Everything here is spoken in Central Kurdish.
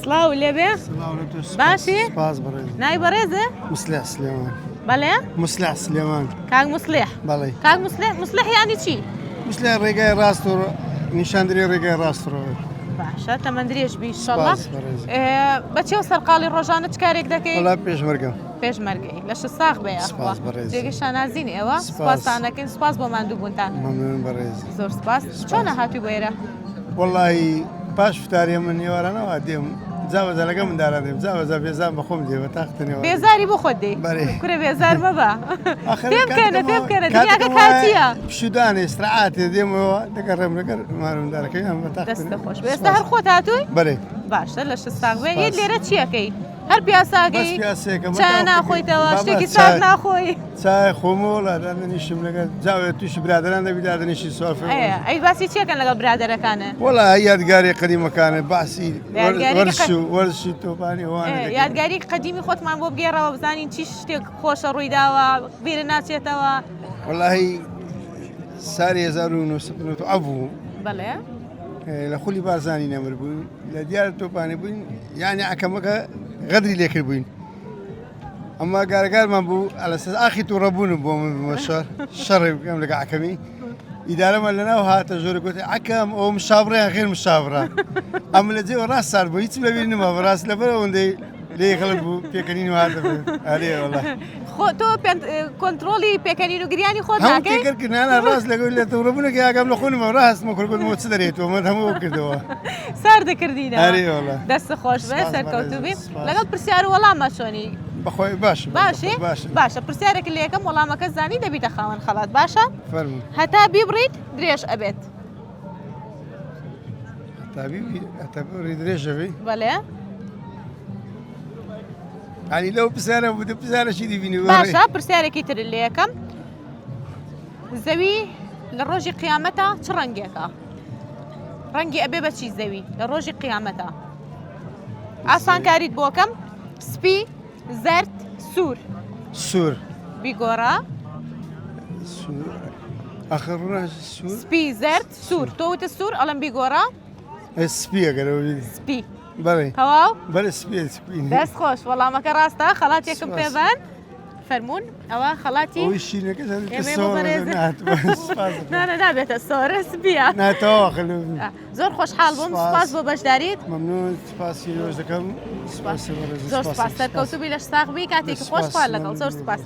سڵاو لێبێ باشی سپاس بەڕێز نای بەڕێزە مسلح سلێمان بەڵێ مسلح سلێمان کاک مسلح بەڵێ کاک مسلح یانی چی مسلح ڕێگای ڕاست و نیشاندنی ڕێگای ڕاستڕەوە باشە تەمەندرێژ بی ئینشەڵڵا سپاس بەڕێز بەچێو سەرقاڵی ڕۆژانە چ کارێک دەکەی وەڵا پێشمەرگەم پێشمەرگەی لەش ساغ بێ سپاس بەڕێز جێگەشان نازینی ئێوە سپاس. سپاسانەکەین سپاس بۆ ماندووبوونتان مەمنون بەڕێز زۆر سپاس چۆنە هاتووی بۆ ئێرە وەڵی پاش فتاریە من نێوارانەوە دێم جاوەزە لەگە منداران دێم جاوەزە بێزان بەخۆم دێوە تاختنەوە بێزاری بۆ خۆت دێ بەرێ. کورە بێزار مەبە پێم بکەنە دنیاکە کاتیە شودانێ استراعاتێ دێمەوە دەگەڕێم لەگەر ماروندارەکەی ئەم بە دەستە تاختنەوە خۆش ئێستا هەر خۆت هاتووی بەرێ باشە لە شستاغ بێ یەک لێرە چیەکەی هەر پیاساگەی بەس پیاسەیەکەم چا بەتاڵ ناخۆیتەوە بابا شتێکی چای. ساغ ناخۆی چای خۆمەوە دانیشم لەگەر جاوێت تووشی برادران دەبی دادنیشی سوالفە ئەی باسی چیەکەن لەگەڵ برادەرەکانە وەڵا یادگاری قەدیمەکانە باسی یادگاری وەرشی تۆپانی وانە یادگاری قەدیمی خۆتمان بۆ بگێڕەوە بزانین چی شتێک خۆشە ڕوویداوە بیرە ناچێتەوە وەڵاهی ساری 1990 ئەبوو بەڵێ لە خولی بارزانی نەمر بووین لە دیار تۆپانی بووین یعنی ئەکەمەکە غەدری لێکرد بووین ئەمما گارەگارمان بوو ئەلەسەس ئاخی تو ڕەبوونم بۆ من بمەشار شەڕێ بکەم لەگە ئەکەمی ئیدارەمان لەناو هاتە ژۆرە گوتی ئەکەم ئەو مشاوڕەیان غێر مشاوڕە ئەم لە جێوە ڕاست سار بوو هیچ لەبیر نما بەڕاست لەبەر ئەوەندەی لێ خەڵک بوو پێکەنین و هاتە ئەرێ وەڵا تۆ کۆنتترۆلی پێکەنین و گریانی خۆت هەموو ناکەی تێکردکردنانە ڕاست لەگەڵ لە تەوڕەبوونەکە یاگەم لە خۆنمە ڕاستمە کوڕگوتمەوە چ دەرێتەوە مە هەموو کردەوە سار دەکردینە ئەرێ وەڵا دەستە خۆش بێ سپاس سەرکەوتوبی بەڕێز، لەگەڵ پرسیار و وەڵامە چۆنی بەخۆی باش باشی باش باشە پرسیارێک لە یەکەم وەڵامەکە زانی دەبیتە خاوەن خەڵات باشە فەرموو هەتا بیبڕیت درێژ ئەبێت تابی درێژەوی بەڵێ عنی لەو پسارە بوو پسارەشی دیبینی باشە پرسیارێکی تر لە یەکەم زەوی لە ڕۆژی قیامەتە چ ڕەنگێکە ڕەنگی ئەبێ بەچی زەوی لە ڕۆژی قیامەتە ئاسانکاریت بۆکەم سپی زەرد سوور سوور بیگۆڕە سوور ئەخر ڕۆژ سوور سپی زەرد سوور تۆوتە سوور ئەڵم بیگۆڕە سپیە گەرەوە سپی بەڵێ تەواو بەرە سپی سپین دەست خۆش وەڵامەکە ڕاستە خەڵاتێکم پێبان فەرمونون ئەوە خەڵاتی ئەوی شینەکە ئێمە بۆ بەڕێز نانە نابێتە سۆرە سپیە ناتەوە خلو زۆر خۆشحاڵ بووم سپاس بۆ بەشداریت مەمنون سپاسی ڕۆژ دەکەم سپاسی زۆر سپاس سەرکەوتوبی لە ساغبی کاتێکی خۆشخوار لەگەڵ زۆر سپاس